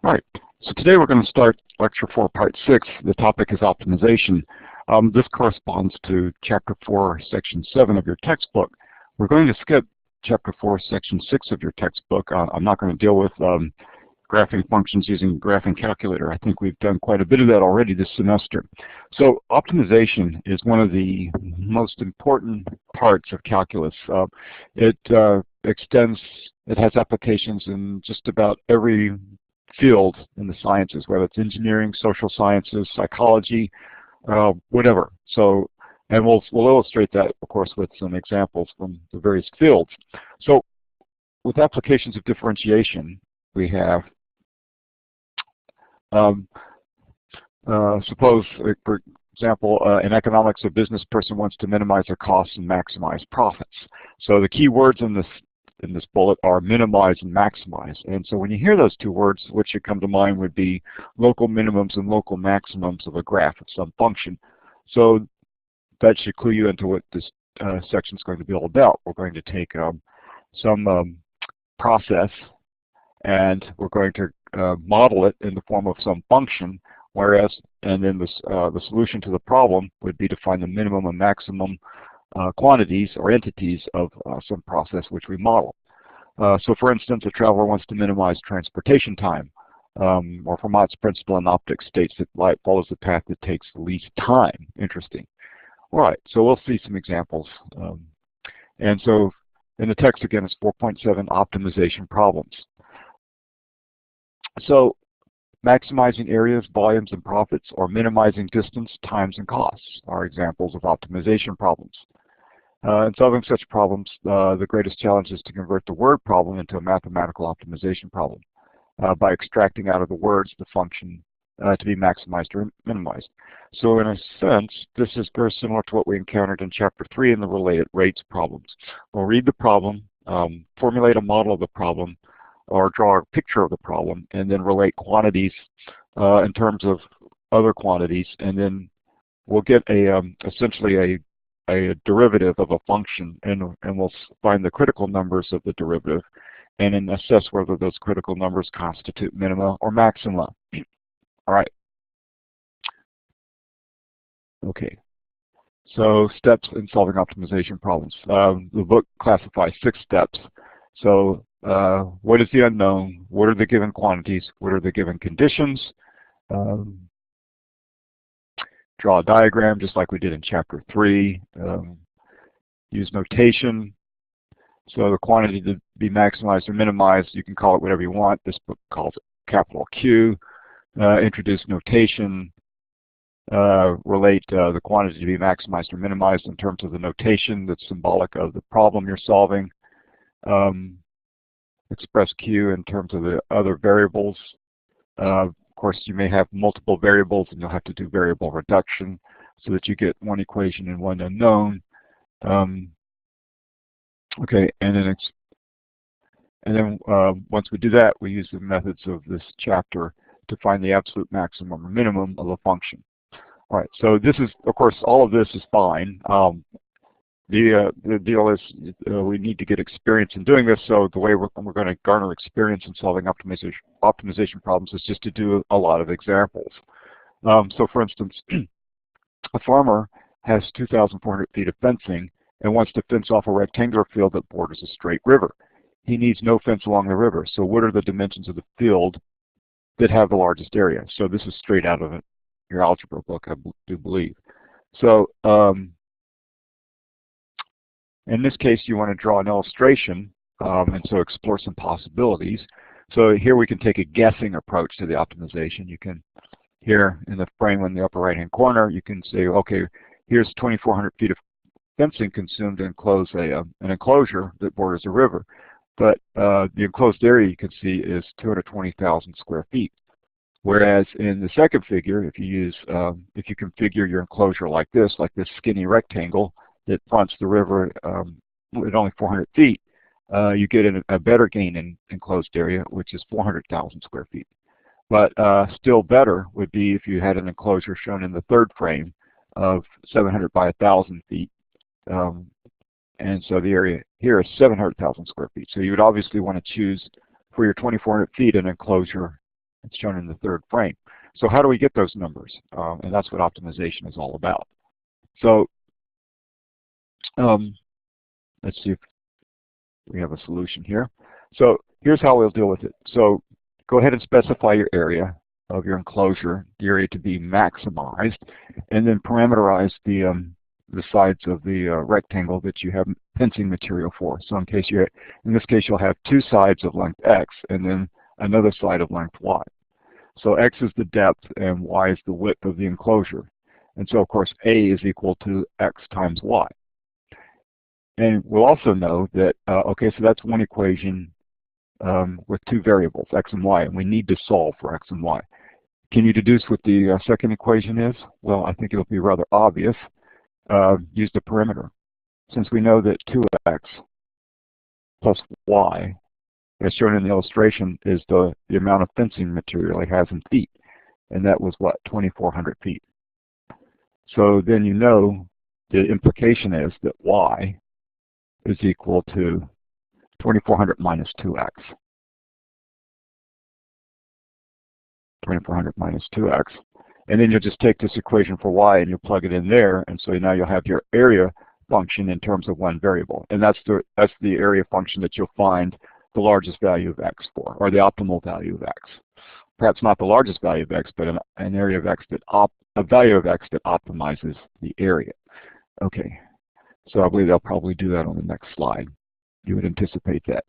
All right, so today we're going to start Lecture 4, Part 6. The topic is optimization. This corresponds to Chapter 4, Section 7 of your textbook. We're going to skip Chapter 4, Section 6 of your textbook. I'm not going to deal with graphing functions using graphing calculator. I think we've done quite a bit of that already this semester. So optimization is one of the most important parts of calculus. It has applications in just about every field in the sciences, whether it's engineering, social sciences, psychology, whatever. So, and we'll illustrate that, of course, with some examples from the various fields. So, with applications of differentiation, we have, suppose, for example, in economics, a business person wants to minimize their costs and maximize profits. So the key words in this bullet are minimize and maximize. And so when you hear those two words, what should come to mind would be local minimums and local maximums of a graph of some function. So that should clue you into what this section is going to be all about. We're going to take some process and we're going to model it in the form of some function, and then the solution to the problem would be to find the minimum and maximum quantities or entities of some process which we model. So for instance, a traveler wants to minimize transportation time, or Fermat's principle in optics states that light follows the path that takes the least time. Interesting. All right, so we'll see some examples. And so in the text again, it's 4.7 optimization problems. So maximizing areas, volumes, and profits, or minimizing distance, times, and costs are examples of optimization problems. In solving such problems, the greatest challenge is to convert the word problem into a mathematical optimization problem by extracting out of the words the function to be maximized or minimized. So in a sense, this is very similar to what we encountered in Chapter 3 in the related rates problems. We'll read the problem, formulate a model of the problem, or draw a picture of the problem, and then relate quantities in terms of other quantities, and then we'll get essentially a derivative of a function, and we'll find the critical numbers of the derivative, and then assess whether those critical numbers constitute minima or maxima. All right. Okay. So steps in solving optimization problems. The book classifies 6 steps. So what is the unknown? What are the given quantities? What are the given conditions? Draw a diagram just like we did in Chapter 3. Use notation. So the quantity to be maximized or minimized, you can call it whatever you want. This book calls it capital Q. Introduce notation. Relate the quantity to be maximized or minimized in terms of the notation that's symbolic of the problem you're solving. Express Q in terms of the other variables. Of course, you may have multiple variables, and you'll have to do variable reduction so that you get one equation and one unknown. Okay, and then once we do that, we use the methods of this chapter to find the absolute maximum or minimum of a function. All right, so this is, of course, all of this is fine. The deal is we need to get experience in doing this, so the way we're going to garner experience in solving optimization problems is just to do a lot of examples. So for instance, a farmer has 2,400 feet of fencing and wants to fence off a rectangular field that borders a straight river. He needs no fence along the river, so what are the dimensions of the field that have the largest area? So this is straight out of your algebra book, I do believe. So in this case, you want to draw an illustration, and so explore some possibilities. So here we can take a guessing approach to the optimization. You can, here in the frame in the upper right-hand corner, you can say, okay, here's 2,400 feet of fencing consumed to enclose an enclosure that borders a river. But the enclosed area you can see is 220,000 square feet. Whereas in the second figure, if you configure your enclosure like this skinny rectangle that fronts the river at only 400 feet, you get a better gain in enclosed area, which is 400,000 square feet. But still better would be if you had an enclosure shown in the third frame of 700 by 1,000 feet. And so the area here is 700,000 square feet. So you would obviously want to choose for your 2,400 feet an enclosure It's shown in the third frame. So how do we get those numbers? And that's what optimization is all about. So let's see if we have a solution here. So here's how we'll deal with it. So go ahead and specify your area of your enclosure, the area to be maximized, and then parameterize the sides of the rectangle that you have fencing material for. So in this case, you'll have two sides of length x and then another side of length y. So x is the depth and y is the width of the enclosure. And so of course A is equal to x times y. And we'll also know that, okay, so that's one equation with two variables, x and y, and we need to solve for x and y. Can you deduce what the second equation is? Well, I think it'll be rather obvious. Use the perimeter. Since we know that 2x plus y, as shown in the illustration, is the amount of fencing material it has in feet. And that was what, 2,400 feet. So then you know the implication is that y is equal to 2,400 minus 2x. 2,400 minus 2x. And then you'll just take this equation for y and you'll plug it in there, and so now you'll have your area function in terms of one variable. And that's the area function that you'll find the largest value of x for, or the optimal value of x. Perhaps not the largest value of x, but an area of x that a value of x that optimizes the area. Okay, so I believe they'll probably do that on the next slide. You would anticipate that.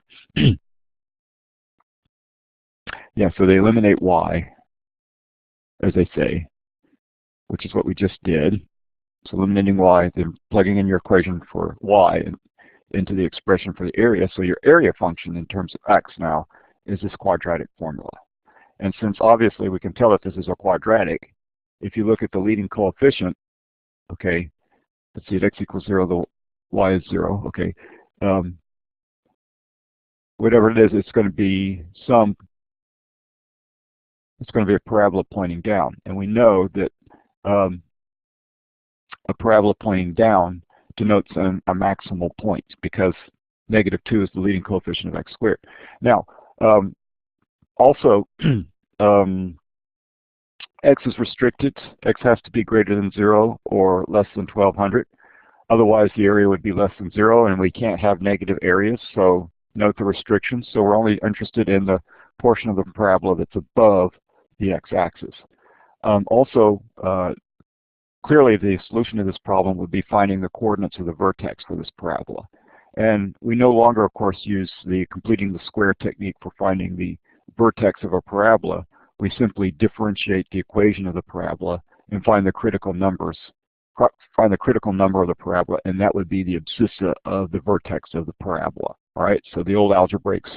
Yeah, so they eliminate y, as they say, which is what we just did. So eliminating y, then plugging in your equation for y into the expression for the area. So your area function in terms of x now is this quadratic formula. And since obviously we can tell that this is a quadratic, if you look at the leading coefficient, okay, let's see, at x equals 0, the y is 0, okay. Whatever it is, it's going to be a parabola pointing down. And we know that a parabola pointing down denotes a maximal point because -2 is the leading coefficient of x squared. Now, also, x is restricted. X has to be greater than 0 or less than 1,200. Otherwise, the area would be less than 0, and we can't have negative areas. So note the restrictions. So we're only interested in the portion of the parabola that's above the x-axis. Also, clearly the solution to this problem would be finding the coordinates of the vertex for this parabola. And we no longer, of course, use the completing the square technique for finding the vertex of a parabola. We simply differentiate the equation of the parabola and find the critical numbers, find the critical number of the parabola, and that would be the abscissa of the vertex of the parabola. All right, so the old algebraics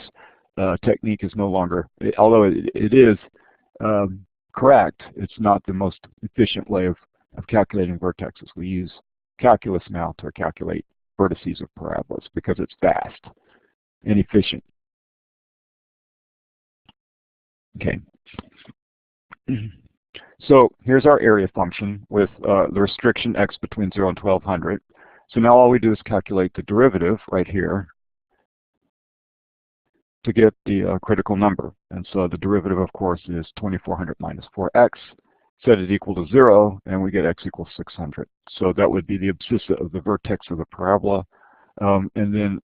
technique is no longer, although it is correct, it's not the most efficient way of calculating vertexes. We use calculus now to calculate vertices of parabolas because it's fast and efficient. Okay. So here's our area function with the restriction x between 0 and 1,200. So now all we do is calculate the derivative right here to get the critical number. And so the derivative, of course, is 2,400 minus 4x. Set it equal to 0, and we get x equals 600. So that would be the abscissa of the vertex of the parabola. And then,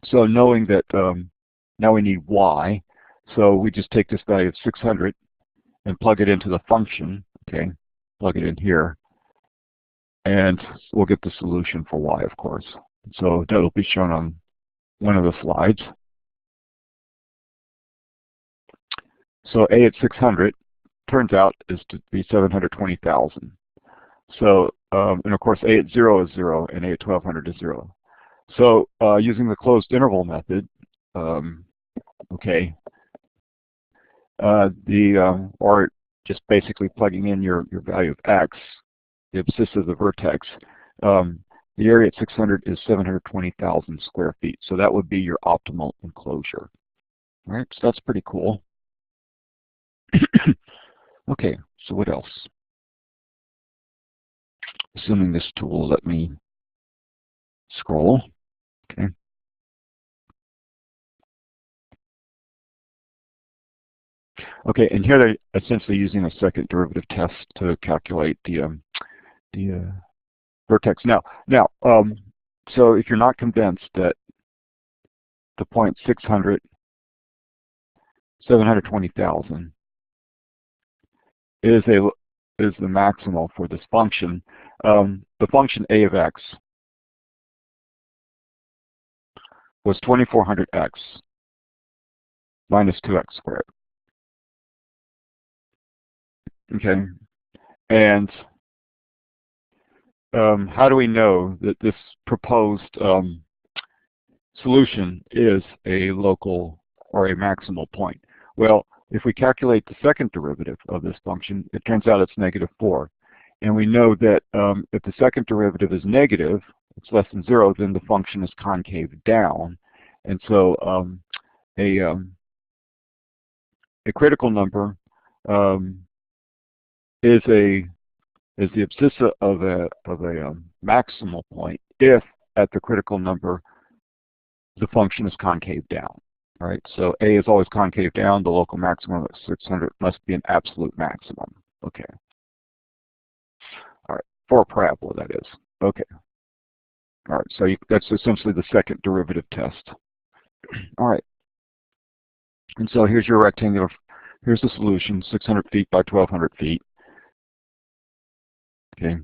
so knowing that now we need y, so we just take this value of 600 and plug it into the function, okay? Plug it in here, and we'll get the solution for y, of course. So that will be shown on one of the slides. So A at 600 turns out is to be 720,000. So, and of course A at 0 is 0 and A at 1,200 is 0. So using the closed interval method, okay, or just basically plugging in your value of x, the abscissa of the vertex, the area at 600 is 720,000 square feet. So that would be your optimal enclosure. All right, so that's pretty cool. Okay, so what else? Assuming this tool will let me scroll. Okay. Okay, and here they're essentially using a second derivative test to calculate the vertex. So if you're not convinced that the point 600, 720,000 is the maximal for this function, the function a of x was 2400x minus 2x squared. Okay, and how do we know that this proposed solution is a local or a maximal point? Well, if we calculate the second derivative of this function, it turns out it's -4. And we know that if the second derivative is negative, it's less than 0, then the function is concave down. And so a critical number is the abscissa of a maximal point if at the critical number the function is concave down. All right, so a is always concave down. The local maximum of 600 must be an absolute maximum. Okay. All right, for a parabola, that is. Okay. All right, so that's essentially the second derivative test. All right. And so here's your rectangular, here's the solution, 600 feet by 1200 feet. Okay.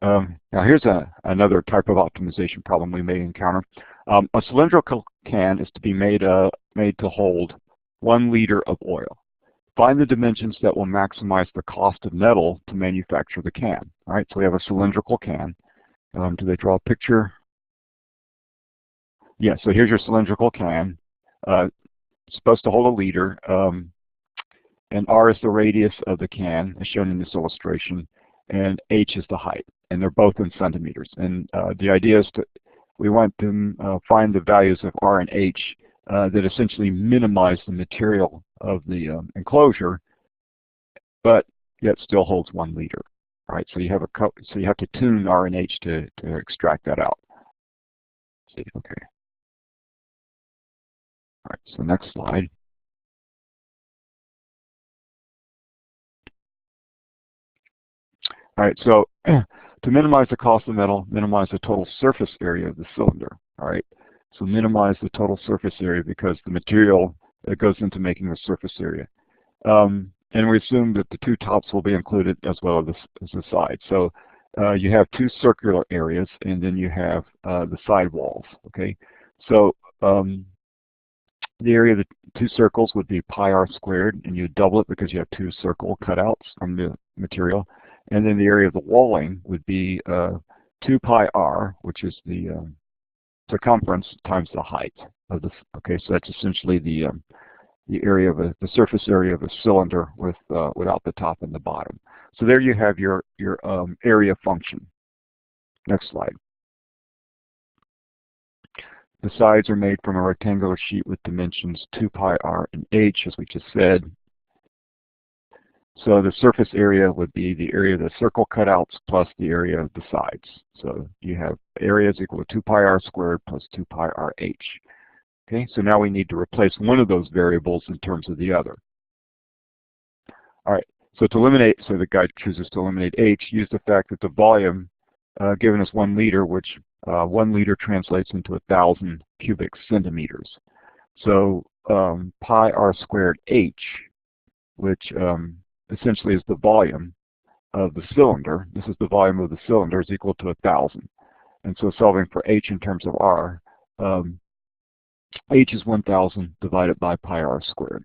Now here's another type of optimization problem we may encounter. A cylindrical can is to be made to hold 1 liter of oil. Find the dimensions that will maximize the cost of metal to manufacture the can. All right, so we have a cylindrical can. Do they draw a picture? Yeah, so here's your cylindrical can. It's supposed to hold 1 liter. And R is the radius of the can, as shown in this illustration, and H is the height, and they're both in centimeters. And the idea is we want to find the values of R and H that essentially minimize the material of the enclosure, but yet still holds 1 liter. All right, so you have so you have to tune R and H to extract that out. See, okay. All right, so next slide. All right, so to minimize the cost of metal, minimize the total surface area of the cylinder. All right, so minimize the total surface area because the material that goes into making the surface area. And we assume that the 2 tops will be included as well as the sides. So you have 2 circular areas, and then you have the side walls. Okay, so the area of the 2 circles would be pi r squared, and you double it because you have 2 circle cutouts from the material. And then the area of the walling would be 2 pi r, which is the circumference times the height of the. Okay, so that's essentially the area of the surface area of a cylinder without the top and the bottom. So there you have your area function. Next slide. The sides are made from a rectangular sheet with dimensions 2 pi r and h, as we just said. So the surface area would be the area of the circle cutouts plus the area of the sides. So you have areas equal to 2 pi r squared plus 2 pi r h. Okay, so now we need to replace one of those variables in terms of the other. All right, so the guide chooses to eliminate h, use the fact that the volume given us 1 liter, which 1 liter translates into 1,000 cubic centimeters. So pi r squared h, which essentially is the volume of the cylinder. This is the volume of the cylinder, is equal to 1,000. And so solving for h in terms of r, h is 1,000 divided by pi r squared.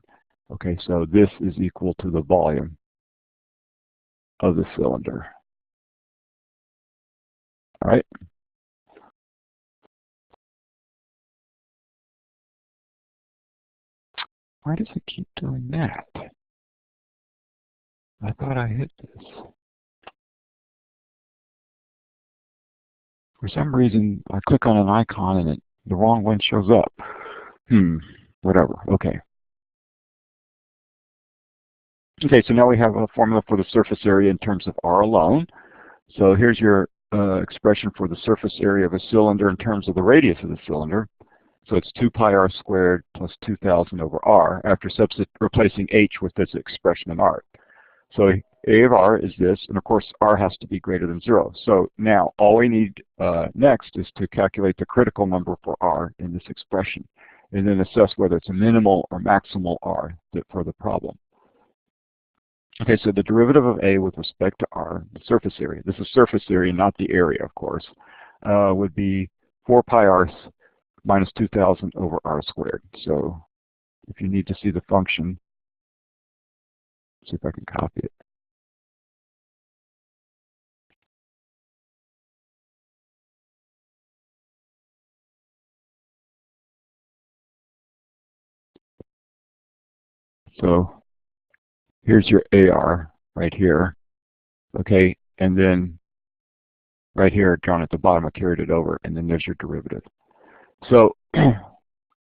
Okay, so this is equal to the volume of the cylinder. All right. Why does it keep doing that? I thought I hit this. For some reason, I click on an icon and the wrong one shows up. Whatever, okay. Okay, so now we have a formula for the surface area in terms of R alone. So here's your expression for the surface area of a cylinder in terms of the radius of the cylinder. So it's 2 pi r squared plus 2,000 over r after replacing h with this expression in r. So a of r is this, and of course r has to be greater than 0. So now all we need next is to calculate the critical number for r in this expression, and then assess whether it's a minimal or maximal r for the problem. Okay, so the derivative of a with respect to r, the surface area, this is surface area, not the area, of course, would be 4 pi r minus 2,000 over r squared. So if you need to see the function, see if I can copy it. So here's your AR right here, okay, and then right here drawn at the bottom, I carried it over, and then there's your derivative. So,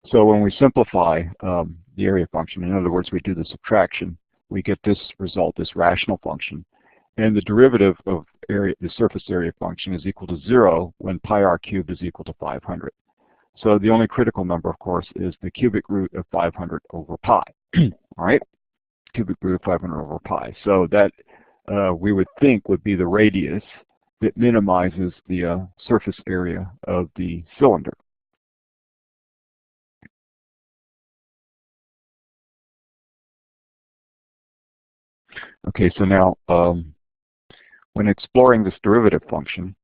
so when we simplify the area function, in other words, we do the subtraction, we get this result, this rational function, and the derivative of the surface area function is equal to 0 when pi r cubed is equal to 500. So the only critical number, of course, is the cubic root of 500 over pi. All right, cubic root of 500 over pi. So that we would think would be the radius that minimizes the surface area of the cylinder. Okay, so now when exploring this derivative function,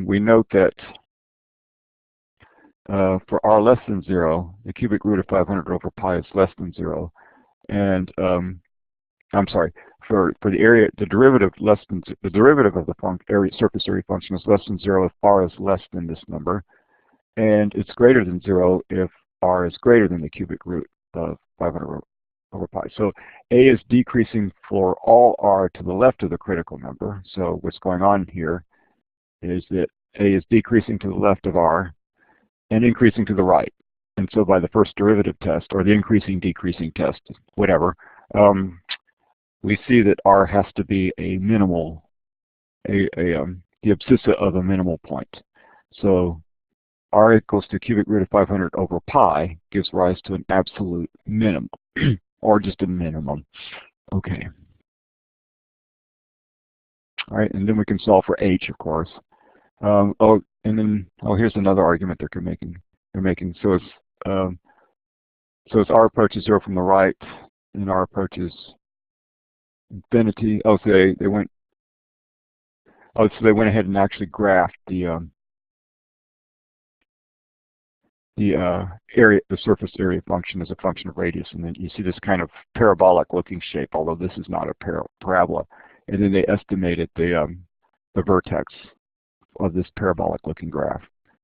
we note that for r less than 0, the cubic root of 500 over pi is less than 0, and I'm sorry, for the area, the derivative of the surface area function is less than 0 if r is less than this number, and it's greater than 0 if r is greater than the cubic root of 500 over pi. So a is decreasing for all r to the left of the critical number. So what's going on here is that a is decreasing to the left of r and increasing to the right. And so by the first derivative test, or the increasing-decreasing test, whatever, we see that r has to be a minimal, the abscissa of a minimal point. So r equals to cubic root of 500 over pi gives rise to an absolute minimum, or just a minimum. Okay. All right, and then we can solve for h, of course. Here's another argument they're making. So it's r approaches 0 from the right, and r approaches infinity. Oh, so they went ahead and actually graphed the surface area function as a function of radius, and then you see this kind of parabolic-looking shape, although this is not a parabola. And then they estimated the vertex of this parabolic-looking graph,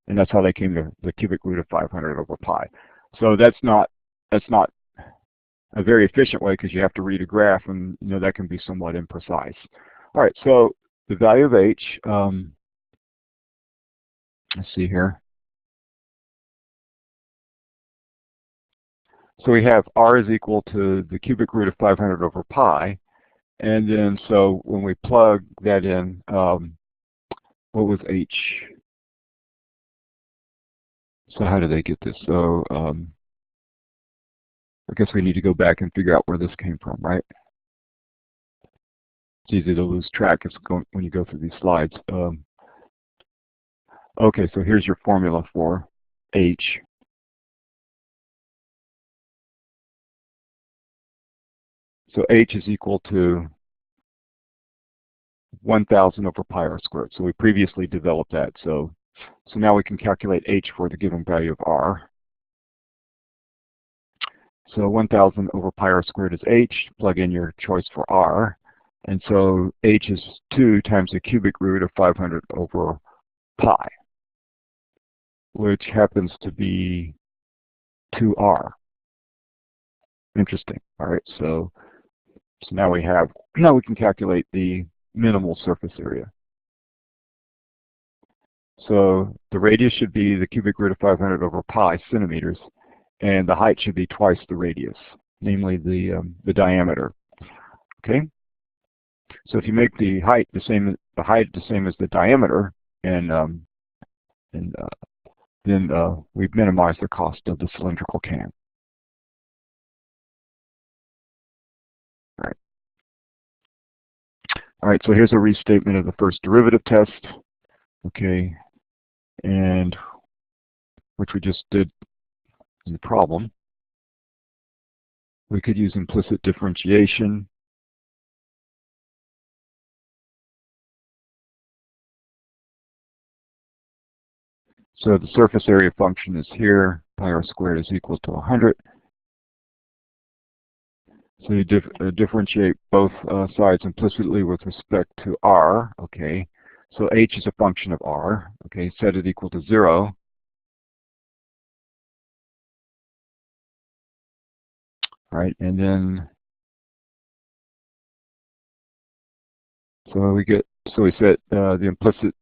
and that's how they came to the cubic root of 500 over pi. So that's not a very efficient way, because you have to read a graph, and that can be somewhat imprecise. All right, so the value of h. Let's see here. So we have r is equal to the cubic root of 500 over pi, and then so when we plug that in, what was h? So how do they get this? So I guess we need to go back and figure out where this came from, right? It's easy to lose track when you go through these slides. Okay, so here's your formula for h. So h is equal to 1,000 over pi r squared. So we previously developed that. So now we can calculate h for the given value of r. So 1,000 over pi r squared is h. Plug in your choice for r. And so h is 2 times the cubic root of 500 over pi, which happens to be 2r. Interesting. All right, so now we can calculate the minimal surface area. So the radius should be the cubic root of 500 over pi centimeters, and the height should be twice the radius, namely the diameter. Okay. So if you make the height the same as the diameter in then we've minimized the cost of the cylindrical can. All right, so here's a restatement of the first derivative test, okay, and which we just did in the problem. We could use implicit differentiation. So the surface area function is here, pi r squared is equal to 100. So you differentiate both sides implicitly with respect to r, okay. So h is a function of r, okay, set it equal to 0. All right, and then so we set the implicit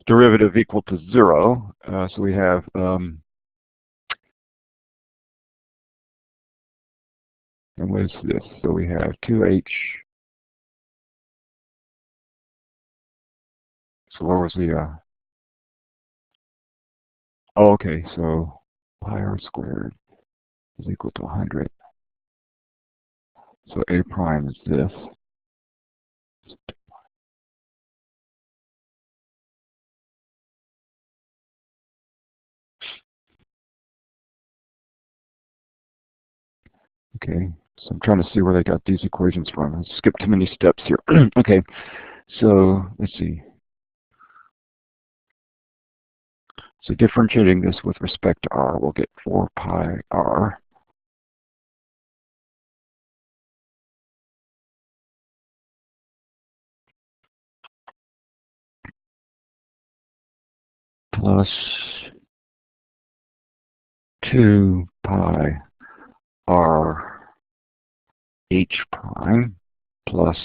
derivative equal to 0. So we have and what is this? So we have 2h. So what was the oh, okay, so pi r squared is equal to 100. So a prime is this. Okay, so I'm trying to see where they got these equations from. I skipped too many steps here. Okay, so let's see. So differentiating this with respect to r, we'll get 4 pi r plus 2 pi r h prime plus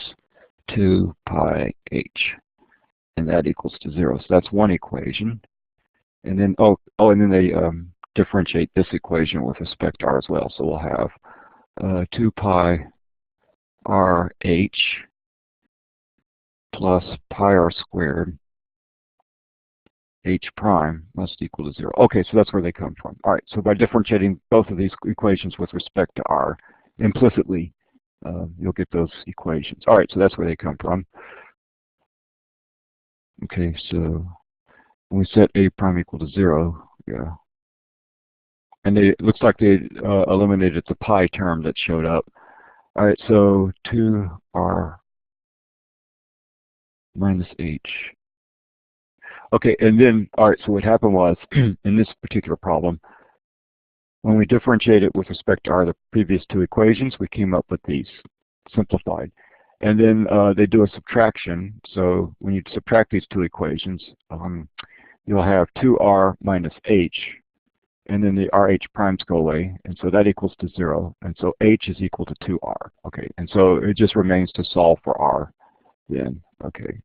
2 pi h, and that equals to 0. So that's one equation. And then and then they differentiate this equation with respect to r as well. So we'll have 2 pi r h plus pi r squared h prime must equal to 0. Okay, so that's where they come from. All right, so by differentiating both of these equations with respect to r, implicitly, you'll get those equations. All right, so that's where they come from. Okay, so when we set a prime equal to 0, yeah. And it looks like they eliminated the pi term that showed up. All right, so 2r minus h. Okay, and then, all right, so what happened was, in this particular problem, when we differentiate it with respect to the previous two equations, we came up with these, simplified. And then they do a subtraction, so when you subtract these two equations, you'll have 2r minus h, and then the rh primes go away, and so that equals to 0, and so h is equal to 2r. Okay, and so it just remains to solve for r then. Okay.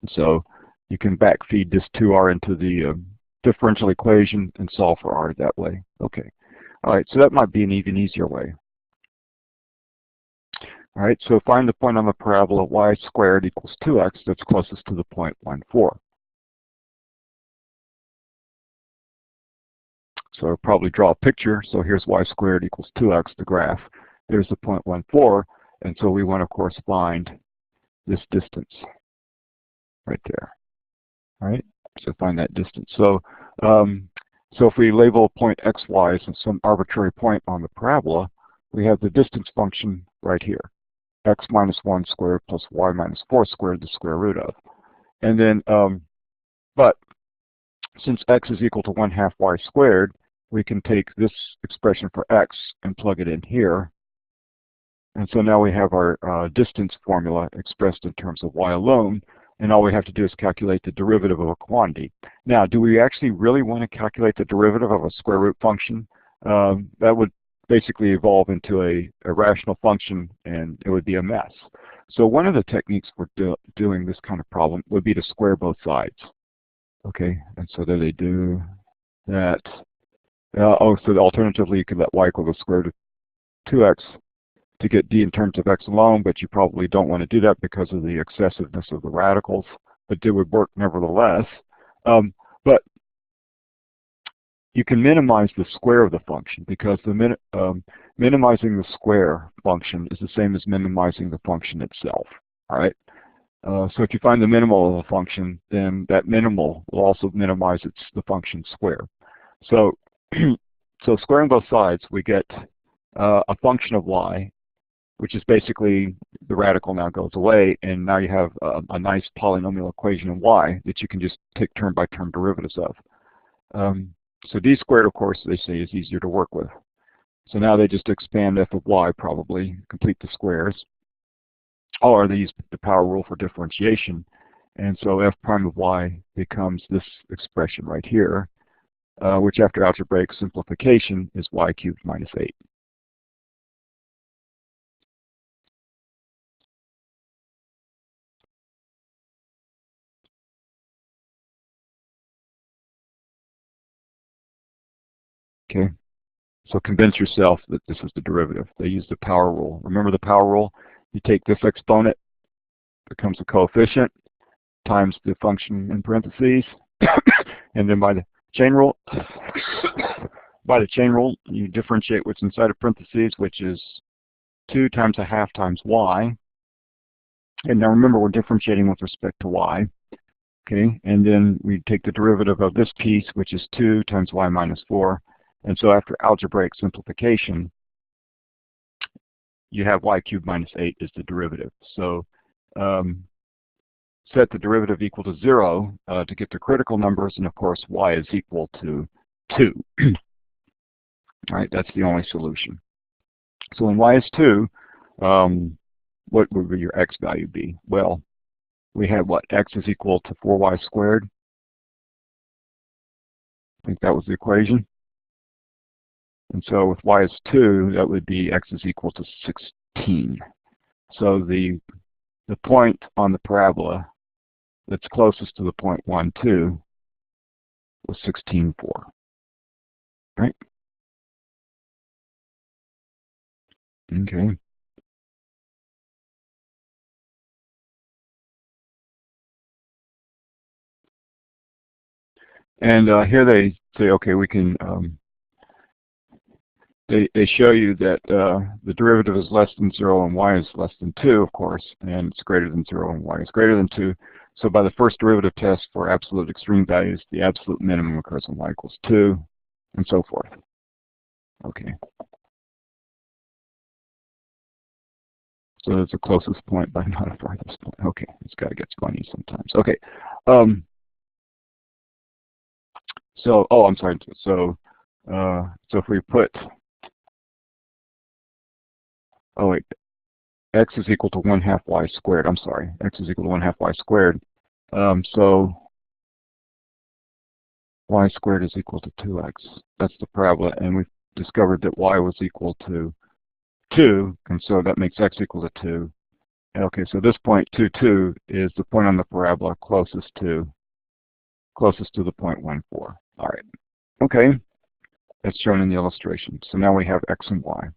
So you can backfeed this 2r into the differential equation and solve for r that way. Okay. All right, so that might be an even easier way. All right, so find the point on the parabola y squared equals 2x that's closest to the point 1, 4. So I'll probably draw a picture. So here's y squared equals 2x, the graph. There's the point 1, 4. And so we want to, of course, find this distance right there. All right, so find that distance. So, so if we label point xy as some arbitrary point on the parabola, we have the distance function right here. X minus 1 squared plus y minus 4 squared, the square root of. And then, but since x is equal to 1/2 y squared, we can take this expression for x and plug it in here. And so now we have our distance formula expressed in terms of y alone, and all we have to do is calculate the derivative of a quantity. Now, do we actually really want to calculate the derivative of a square root function? That would basically evolve into a rational function, and it would be a mess. So one of the techniques for doing this kind of problem would be to square both sides. Okay, and so there they do that. So alternatively, you could let y equal the square root of 2x to get d in terms of x alone, but you probably don't want to do that because of the excessiveness of the radicals, but it would work nevertheless. But But you can minimize the square of the function because the minimizing the square function is the same as minimizing the function itself. All right. So if you find the minimal of a function, then that minimal will also minimize the function square. So, so squaring both sides, we get a function of y, which is basically the radical now goes away, and now you have a nice polynomial equation of y that you can just take term-by-term derivatives of. So d squared, of course, they say is easier to work with. So now they just expand f of y, probably, complete the squares. Or they use the power rule for differentiation. And so f prime of y becomes this expression right here, which after algebraic simplification is y cubed minus 8. Okay, so convince yourself that this is the derivative. They use the power rule. Remember the power rule? You take this exponent, becomes a coefficient, times the function in parentheses, and then by the chain rule, you differentiate what's inside of parentheses, which is 2 times a half times y. And now remember, we're differentiating with respect to y. Okay, and then we take the derivative of this piece, which is 2 times y minus 4. And so after algebraic simplification, you have y cubed minus 8 is the derivative. So set the derivative equal to 0 to get the critical numbers, and of course y is equal to 2. All right, that's the only solution. So when y is 2, what would your x value be? Well, we have what? X is equal to 4y squared. I think that was the equation. And so with y is 2, that would be x is equal to 16. So the point on the parabola that's closest to the point 1, 2 was 16, 4. Right? Okay. And here they say, okay, we can, they show you that the derivative is less than 0 and y is less than 2, of course, and it's greater than 0 and y is greater than 2. So by the first derivative test for absolute extreme values, the absolute minimum occurs when y equals 2, and so forth. Okay. So that's the closest point, but not a farthest point. Okay, this guy gets funny sometimes. Okay. So, oh, I'm sorry. So if we put, oh wait, x is equal to 1/2 y squared. I'm sorry, x is equal to 1/2 y squared. So y squared is equal to 2x. That's the parabola, and we've discovered that y was equal to 2, and so that makes x equal to 2. Okay, so this point 2, 2 is the point on the parabola closest to the point 1, 4. All right. Okay, that's shown in the illustration. So now we have x and y.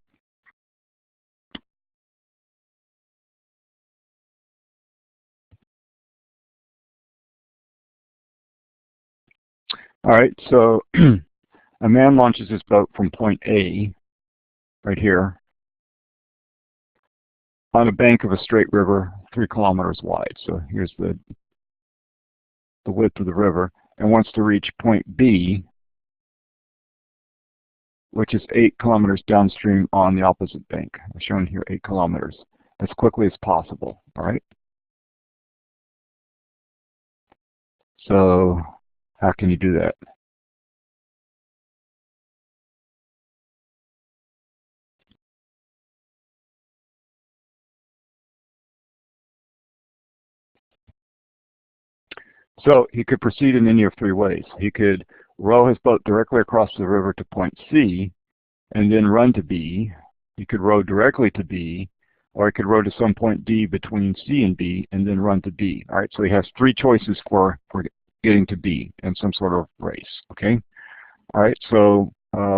All right, so a man launches his boat from point A, right here, on a bank of a straight river 3 kilometers wide. So here's the width of the river, and wants to reach point B, which is 8 kilometers downstream on the opposite bank. I've shown here 8 kilometers, as quickly as possible. All right. So how can you do that? So he could proceed in any of 3 ways. He could row his boat directly across the river to point C and then run to B. He could row directly to B, or he could row to some point D between C and B and then run to B. All right, so he has 3 choices for getting to B in some sort of race. Okay. All right, so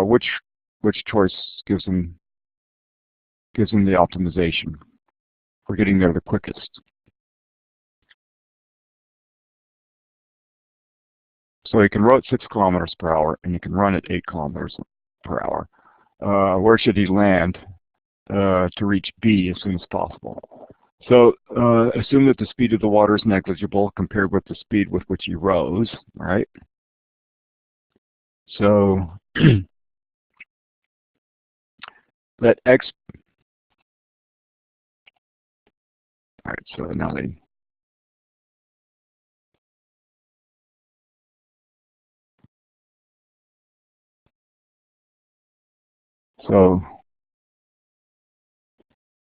which choice gives him the optimization for getting there the quickest? So you can row at 6 kilometers per hour, and you can run at 8 kilometers per hour. Where should he land to reach B as soon as possible? So assume that the speed of the water is negligible compared with the speed with which he rows, right? So let X, all right, so now so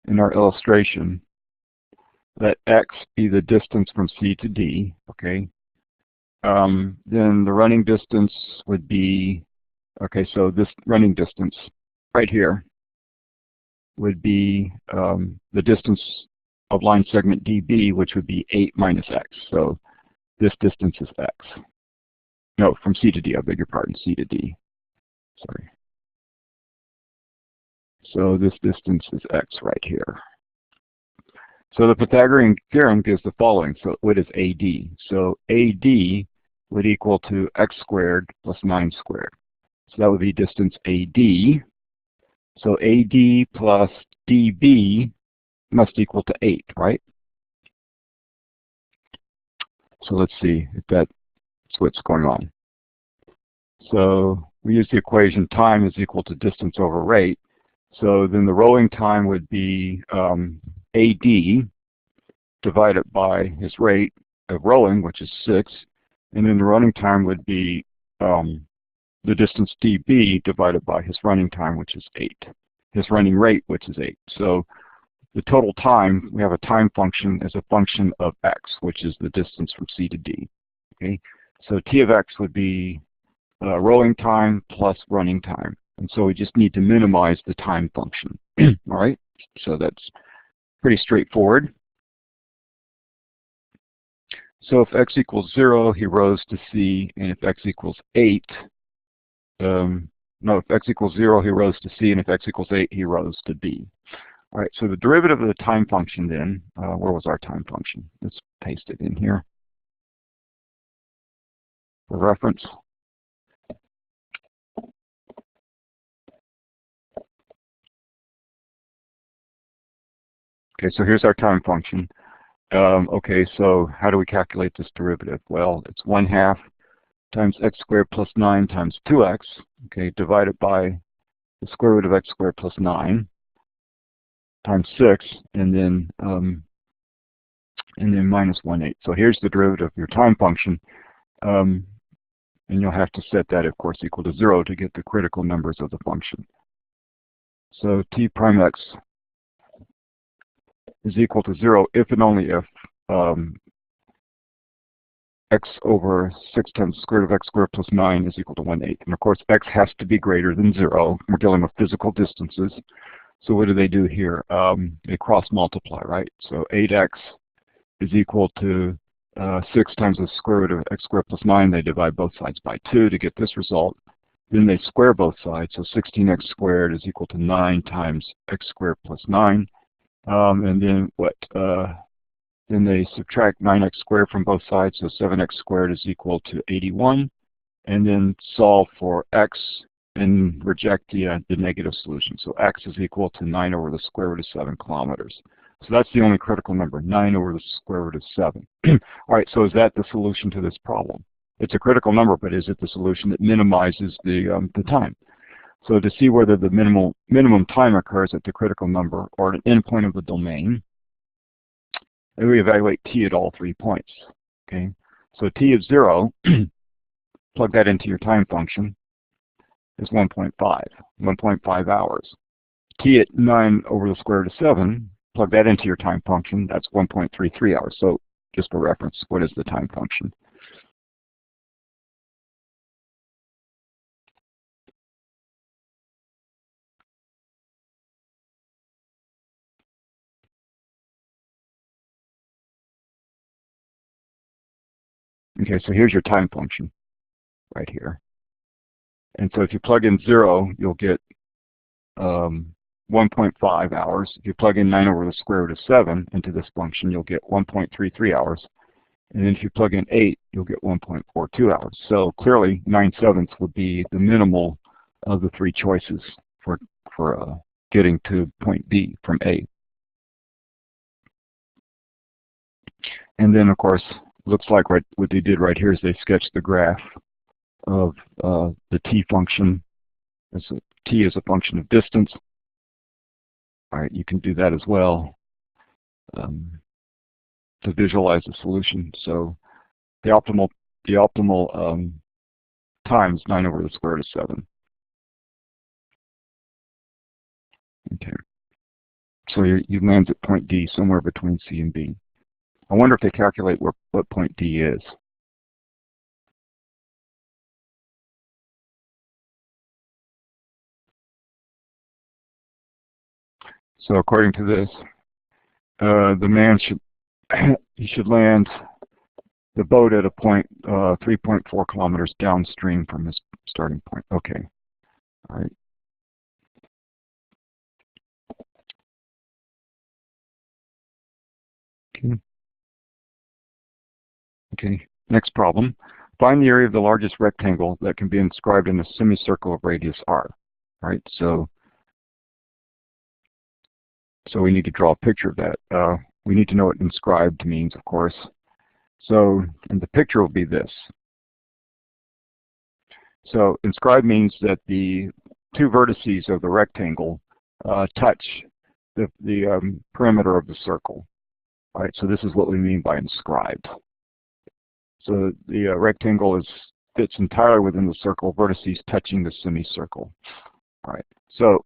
in our illustration, let X be the distance from C to D, okay? Then the running distance would be, okay, so this running distance right here would be the distance of line segment DB, which would be 8 minus X. So this distance is X. No, from C to D, I beg your pardon, C to D. Sorry. So this distance is X right here. So the Pythagorean theorem gives the following. So what is AD? So AD would equal to X squared plus 9 squared. So that would be distance AD. So AD plus DB must equal to 8, right? So let's see if that's what's going on. So we use the equation time is equal to distance over rate. So then the rowing time would be AD divided by his rate of rowing, which is 6. And then the running time would be the distance dB divided by his running time, which is 8. His running rate, which is 8. So the total time, we have a time function as a function of x, which is the distance from C to D. Okay, so T of x would be rowing time plus running time. And so we just need to minimize the time function. All right, so that's pretty straightforward. So if x equals 0, he rows to C, and if x equals 8, no, if x equals 0, he rows to C, and if x equals 8, he rows to B. All right, so the derivative of the time function then, where was our time function? Let's paste it in here for reference. Okay, so here's our time function. Okay, so how do we calculate this derivative? Well, it's 1/2 times x squared plus 9 times 2x, okay, divided by the square root of x squared plus 9 times 6, and then minus 1/8. So here's the derivative of your time function, and you'll have to set that, of course, equal to 0 to get the critical numbers of the function. So t prime x is equal to 0 if and only if x over 6 times the square root of x squared plus 9 is equal to 1/8. And of course, x has to be greater than 0. We're dealing with physical distances. So what do they do here? They cross multiply, right? So 8x is equal to 6 times the square root of x squared plus 9. They divide both sides by 2 to get this result. Then they square both sides. So 16x squared is equal to 9 times x squared plus 9. And then what? Then they subtract 9x squared from both sides, so 7x squared is equal to 81. And then solve for x and reject the negative solution. So x is equal to 9 over the square root of 7 kilometers. So that's the only critical number, 9 over the square root of 7. All right, so is that the solution to this problem? It's a critical number, but is it the solution that minimizes the time? So to see whether the minimum time occurs at the critical number or at an endpoint of the domain, and we evaluate t at all 3 points. Okay, so t of 0, plug that into your time function, is 1.5 hours. T at 9 over the square root of 7, plug that into your time function, that's 1.33 hours. So just for reference, what is the time function? Okay, so here's your time function right here. And so if you plug in 0, you'll get 1.5 hours. If you plug in 9 over the square root of 7 into this function, you'll get 1.33 hours. And then if you plug in 8, you'll get 1.42 hours. So clearly 9/7 would be the minimal of the three choices for getting to point B from A. And then of course, looks like what they did right here is they sketched the graph of the T function. T is a function of distance. All right, you can do that as well to visualize the solution. So the optimal time is 9 over the square root of 7. Okay, so you land at point D, somewhere between C and B. I wonder if they calculate what point D is. So according to this, the man should land the boat at a point 3.4 kilometers downstream from his starting point. Okay, all right. Okay, next problem. Find the area of the largest rectangle that can be inscribed in a semicircle of radius r. All right, so we need to draw a picture of that. We need to know what inscribed means, of course. So, and the picture will be this. So inscribed means that the two vertices of the rectangle touch the perimeter of the circle. All right, so this is what we mean by inscribed. So the rectangle fits entirely within the circle, vertices touching the semicircle. All right, so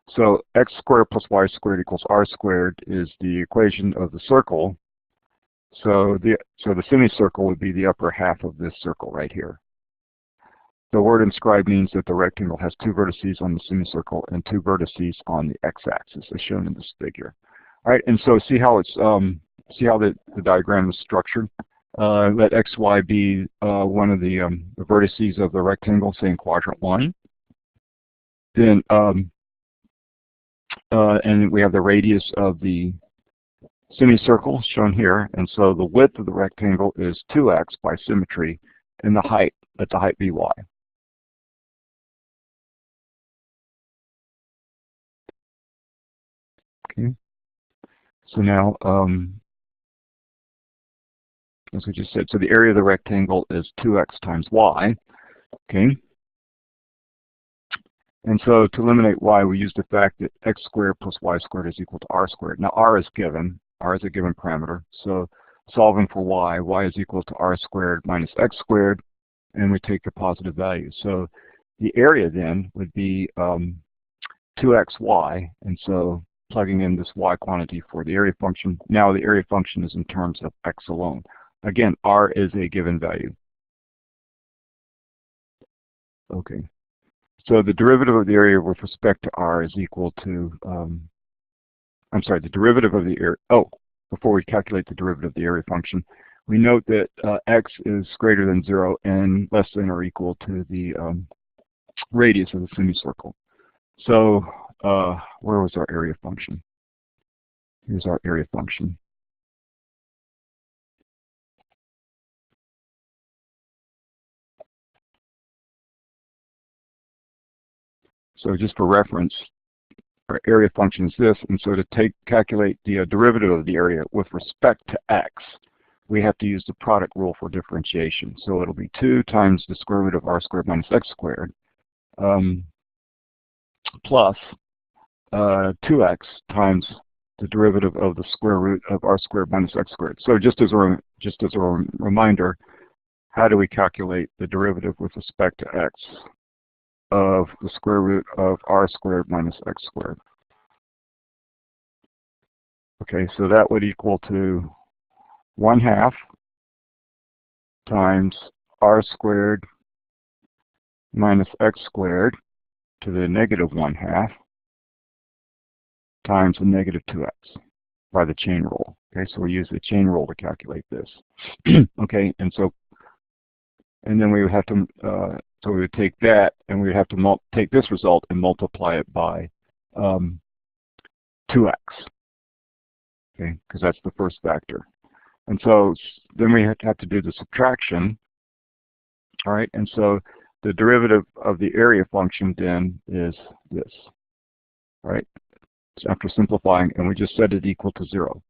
so x squared plus y squared equals r squared is the equation of the circle. So the semicircle would be the upper half of this circle right here. The word inscribed means that the rectangle has two vertices on the semicircle and two vertices on the x-axis, as shown in this figure. All right, and so see how it's see how the diagram is structured. Let xy be one of the vertices of the rectangle, say in quadrant 1. Then and we have the radius of the semicircle shown here, and so the width of the rectangle is 2x by symmetry, and the height, let the height be y. Okay. So now, as we just said, so the area of the rectangle is 2x times y. Okay. And so to eliminate y, we use the fact that x squared plus y squared is equal to r squared. Now r is given. R is a given parameter. So solving for y is equal to r squared minus x squared, and we take the positive value. So the area then would be 2xy, and so plugging in this y quantity for the area function. Now the area function is in terms of x alone. Again, r is a given value. Okay. So the derivative of the area with respect to r is equal to, I'm sorry, the derivative of the area, before we calculate the derivative of the area function, we note that x is greater than 0 and less than or equal to the radius of the semicircle. So where was our area function? Here's our area function. So just for reference, our area function is this, and so to calculate the derivative of the area with respect to x, we have to use the product rule for differentiation. So it'll be 2 times the square root of r squared minus x squared plus 2x times the derivative of the square root of r squared minus x squared. So just as a reminder, how do we calculate the derivative with respect to x of the square root of r squared minus x squared? Okay, so that would equal to 1/2 times r squared minus x squared to the negative 1/2 times the negative 2x by the chain rule. Okay, so we use the chain rule to calculate this. Okay, and then we would have to, so we would take that and we would have to take this result and multiply it by 2x. okay, because that's the first factor. And so then we have to do the subtraction, all right, and so the derivative of the area function then is this, all right, so after simplifying, and we just set it equal to 0.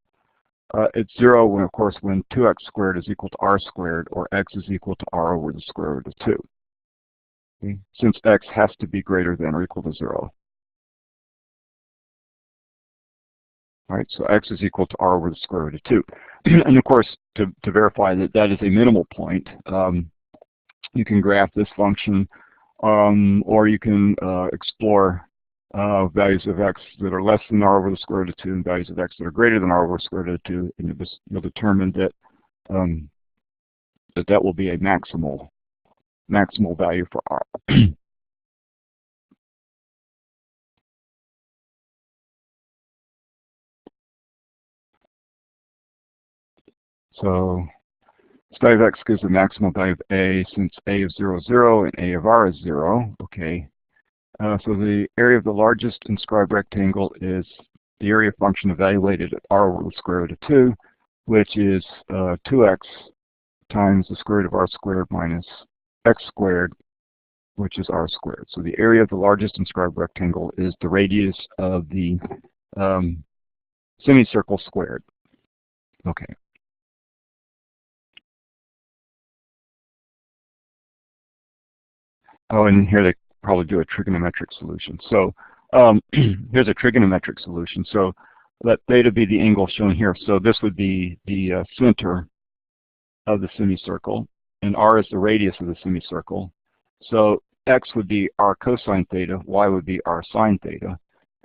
It's 0 when, of course, when 2x squared is equal to r squared, or x is equal to r over the square root of 2. Okay? Since x has to be greater than or equal to 0. All right, so x is equal to r over the square root of 2. And of course, to verify that that is a minimal point, you can graph this function, or you can explore values of x that are less than r over the square root of 2 and values of x that are greater than r over the square root of 2, and you'll determine that that will be a maximal value for r. So psi of x gives the maximum value of a, since a is 0, 0, and a of r is 0. Okay. So the area of the largest inscribed rectangle is the area function evaluated at r over the square root of 2, which is 2x times the square root of r squared minus x squared, which is r squared. So the area of the largest inscribed rectangle is the radius of the semicircle squared. Okay. Oh, and here they probably do a trigonometric solution. So here's a trigonometric solution. So let theta be the angle shown here. So this would be the center of the semicircle, and r is the radius of the semicircle. So x would be r cosine theta, y would be r sine theta.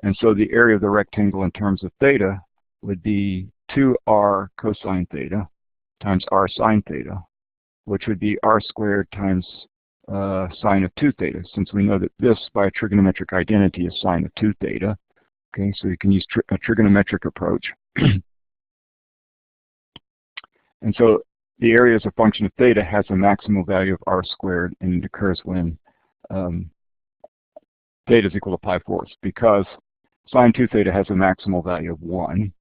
And so the area of the rectangle in terms of theta would be 2r cosine theta times r sine theta, which would be r squared times sine of 2 theta, since we know that this, by a trigonometric identity, is sine of 2 theta. Okay, so you can use a trigonometric approach. And so the area as a function of theta has a maximal value of r squared, and it occurs when theta is equal to pi fourths, because sine 2 theta has a maximal value of 1,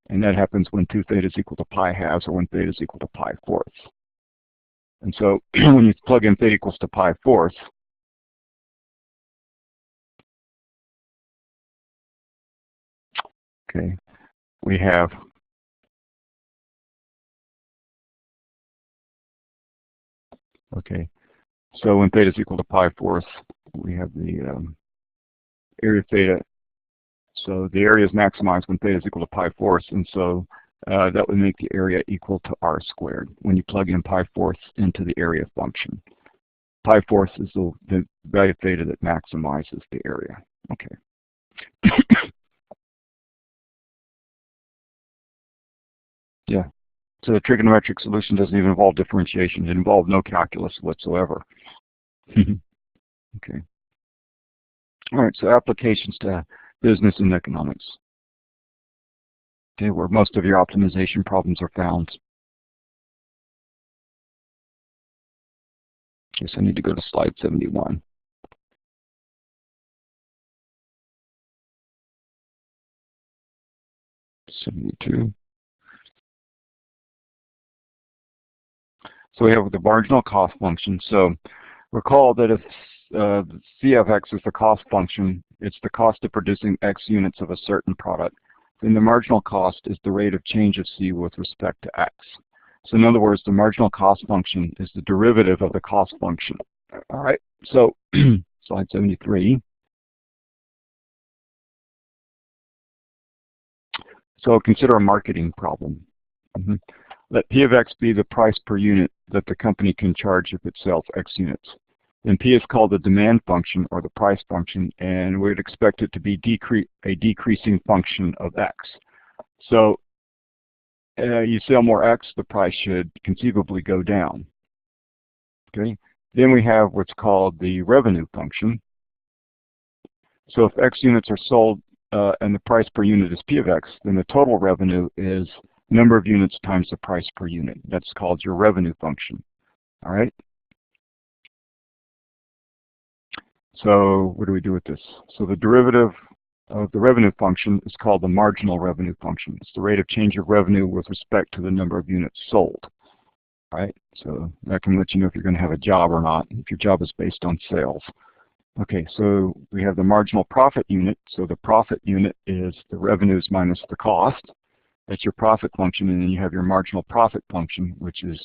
and that happens when 2 theta is equal to pi halves, or when theta is equal to pi fourths. And so when you plug in theta equals to pi fourths, okay, we have so when theta is equal to pi fourths, we have the area of theta. So the area is maximized when theta is equal to pi fourths, and so that would make the area equal to r squared when you plug in pi fourths into the area function. Pi fourths is the value of theta that maximizes the area. Okay. Yeah. So the trigonometric solution doesn't even involve differentiation. It involves no calculus whatsoever. Okay. All right, so applications to business and economics. Okay, where most of your optimization problems are found. Okay, so I need to go to slide 71. '72. So we have the marginal cost function. So recall that if C of x is the cost function, it's the cost of producing x units of a certain product, then the marginal cost is the rate of change of C with respect to x. So in other words, the marginal cost function is the derivative of the cost function. All right, so slide 73. So consider a marketing problem. Let P of x be the price per unit that the company can charge if it sells x units. Then P is called the demand function or the price function, and we would expect it to be a decreasing function of x. So you sell more x, the price should conceivably go down. Okay. Then we have what's called the revenue function. So if x units are sold and the price per unit is P of x, then the total revenue is number of units times the price per unit. That's called your revenue function. All right. So what do we do with this? So the derivative of the revenue function is called the marginal revenue function. It's the rate of change of revenue with respect to the number of units sold. Right? So that can let you know if you're going to have a job or not, if your job is based on sales. Okay, so we have the marginal profit unit. So the profit unit is the revenues minus the cost. That's your profit function, and then you have your marginal profit function, which is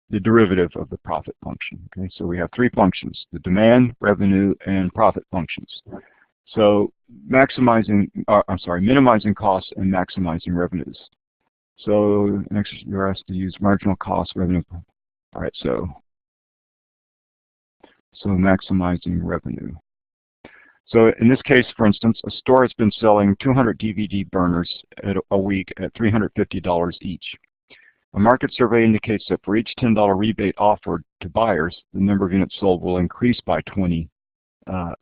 the derivative of the profit function. Okay, so we have three functions: the demand, revenue, and profit functions. So minimizing costs and maximizing revenues. So next you're asked to use marginal cost, revenue. All right, so maximizing revenue. So in this case, for instance, a store has been selling 200 DVD burners a week at $350 each. A market survey indicates that for each $10 rebate offered to buyers, the number of units sold will increase by 20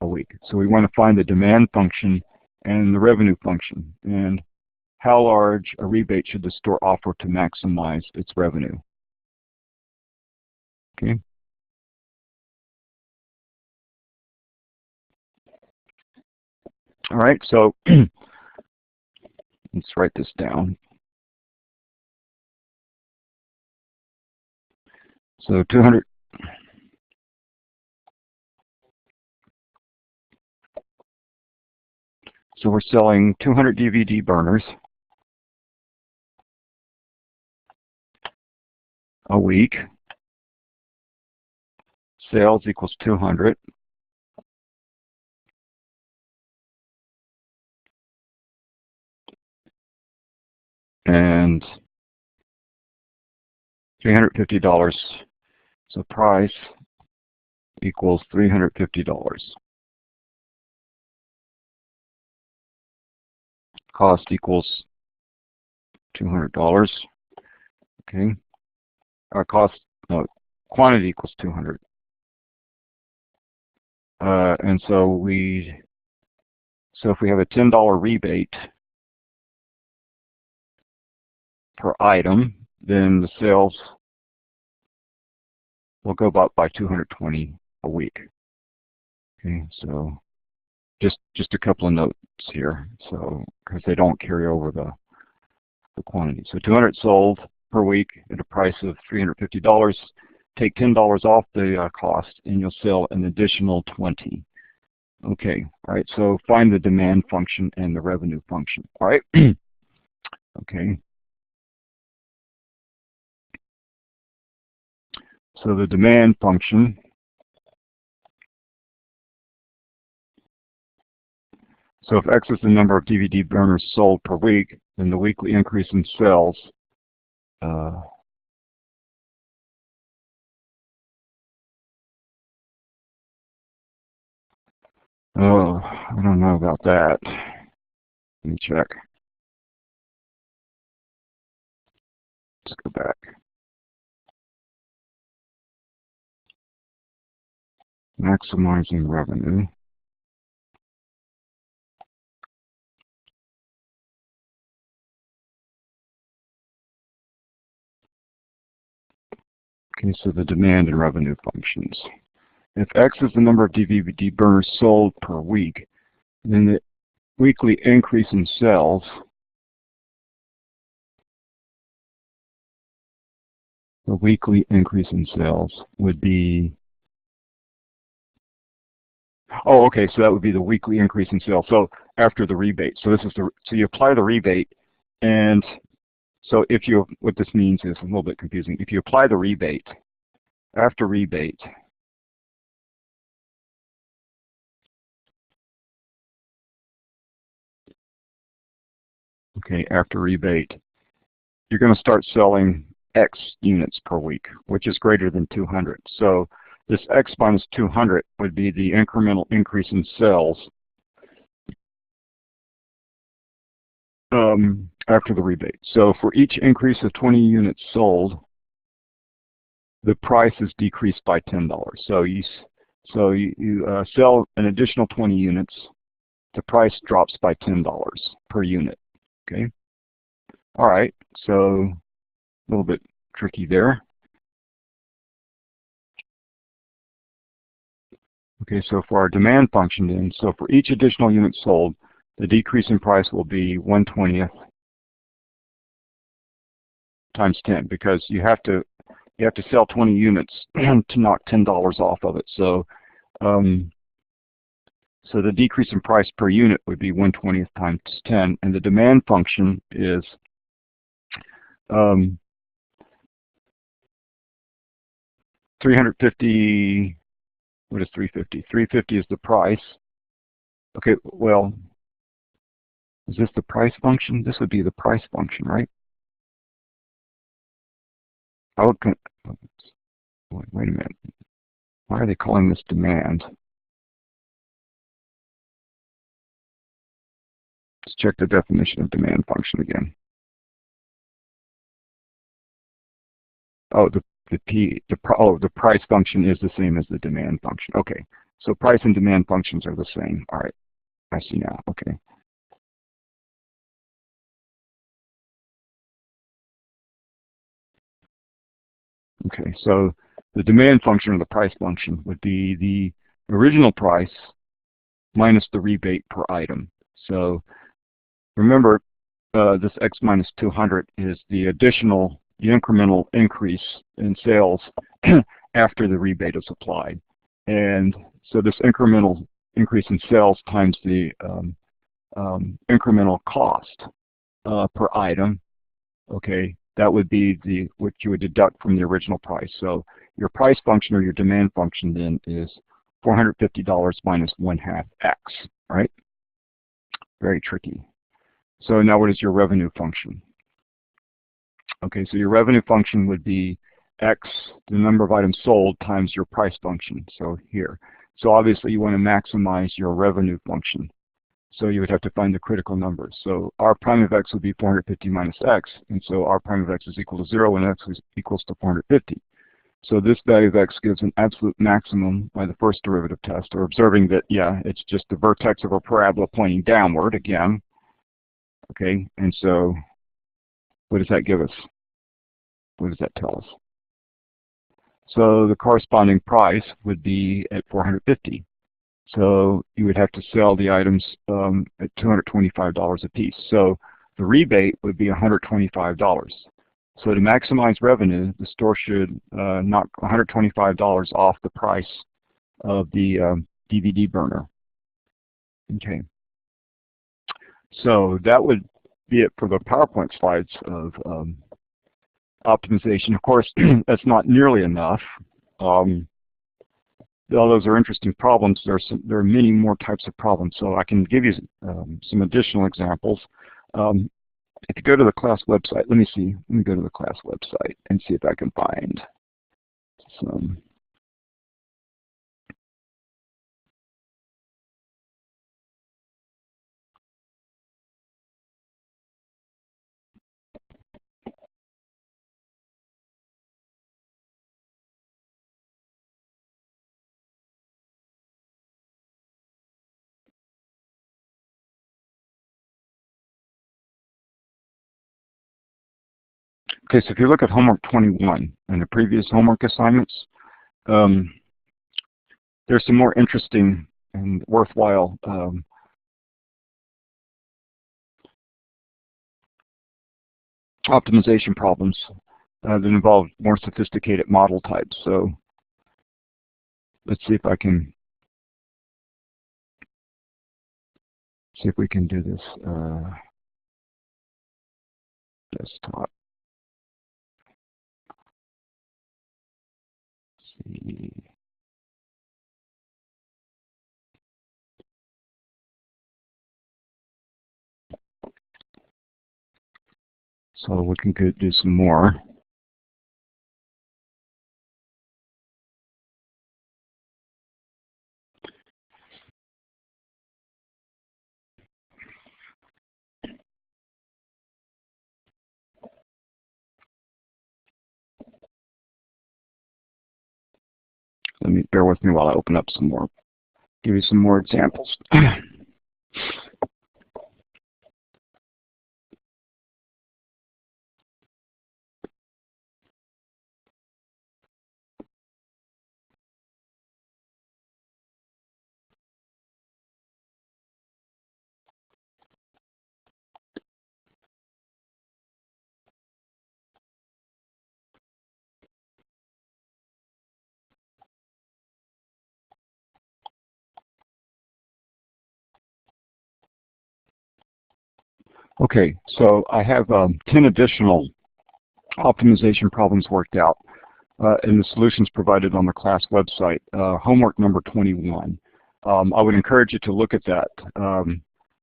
a week. So we want to find the demand function and the revenue function, and how large a rebate should the store offer to maximize its revenue. Okay. All right, so let's write this down. So 200. So we're selling 200 DVD burners a week. Sales equals 200. And $350. So price equals $350. Cost equals $200. Okay. Our quantity equals 200. And so if we have a $10 rebate per item, then the sales will go up by 220 a week. Okay, so just a couple of notes here, so because they don't carry over the quantity. So 200 sold per week at a price of $350. Take $10 off the cost, and you'll sell an additional 20. Okay, all right. So find the demand function and the revenue function. All right. Okay. So the demand function. So if X is the number of DVD burners sold per week, then the weekly increase in sales oh, I don't know about that. Let me check. Let's go back. Maximizing revenue. Okay, so the demand and revenue functions. If X is the number of DVD burners sold per week, then the weekly increase in sales would be, oh, okay, so that would be the weekly increase in sales. So after the rebate. So you apply the rebate, and so what this means is a little bit confusing. If you apply the rebate, after rebate, okay, after rebate, you're going to start selling X units per week, which is greater than 200. So this X minus 200 would be the incremental increase in sales after the rebate. So for each increase of 20 units sold, the price is decreased by $10. So you sell an additional 20 units, the price drops by $10 per unit. Okay. All right. So a little bit tricky there. Okay, so for our demand function then, so for each additional unit sold, the decrease in price will be 1/20 times 10, because you have to sell 20 units to knock $10 off of it. So so the decrease in price per unit would be 1/20 times 10, and the demand function is 350. What is 350? 350 is the price. Okay, well, is this the price function? This would be the price function, right? I would, wait a minute. Why are they calling this demand? Let's check the definition of demand function again. Oh, the price function is the same as the demand function. Okay, so price and demand functions are the same. All right, I see now. Okay. Okay, so the demand function or the price function would be the original price minus the rebate per item. So remember, this X minus 200 is the incremental increase in sales after the rebate is applied. And so this incremental increase in sales times the incremental cost per item, okay, that would be what you would deduct from the original price. So your price function or your demand function then is $450 minus 1/2 X, right? Very tricky. So now what is your revenue function? Okay, so your revenue function would be X, the number of items sold, times your price function, so here. So obviously you want to maximize your revenue function. So you would have to find the critical numbers. So R prime of X would be 450 minus X, and so R prime of X is equal to 0 and X is equals to 450. So this value of X gives an absolute maximum by the first derivative test, or observing that, yeah, it's just the vertex of a parabola pointing downward again. Okay, and so what does that give us? What does that tell us? So the corresponding price would be at 450. So you would have to sell the items at $225 a piece. So the rebate would be $125. So to maximize revenue, the store should knock $125 off the price of the DVD burner. Okay. So that would be it for the PowerPoint slides of optimization. Of course, that's not nearly enough. All those are interesting problems. There are many more types of problems. So I can give you some additional examples. If you go to the class website, let me go to the class website and see if I can find some. Okay, so if you look at homework 21 and the previous homework assignments, there's some more interesting and worthwhile optimization problems that involve more sophisticated model types. So let's see if I can do this desktop. Let's see. So we can do some more. Bear with me while I open up some more. Give you some more examples. Okay, so I have 10 additional optimization problems worked out in the solutions provided on the class website, homework number 21. I would encourage you to look at that.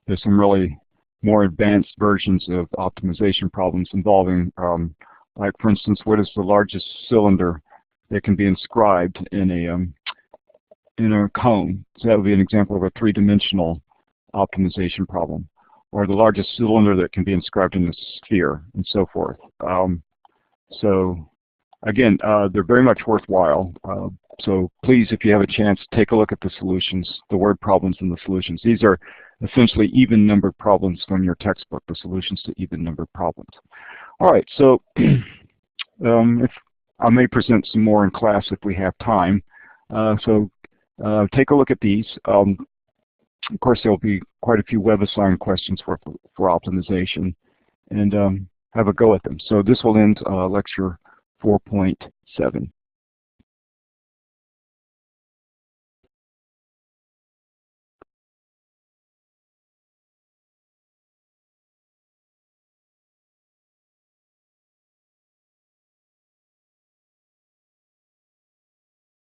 There's some really more advanced versions of optimization problems involving, like for instance, what is the largest cylinder that can be inscribed in a cone? So that would be an example of a three-dimensional optimization problem. Or the largest cylinder that can be inscribed in a sphere, and so forth. So again, they're very much worthwhile. So please, if you have a chance, take a look at the solutions, the word problems and the solutions. These are essentially even-numbered problems from your textbook, the solutions to even-numbered problems. All right, so if I may present some more in class if we have time. So take a look at these. Of course, there will be quite a few web-assigned questions for optimization, and have a go at them. So this will end lecture 4.7.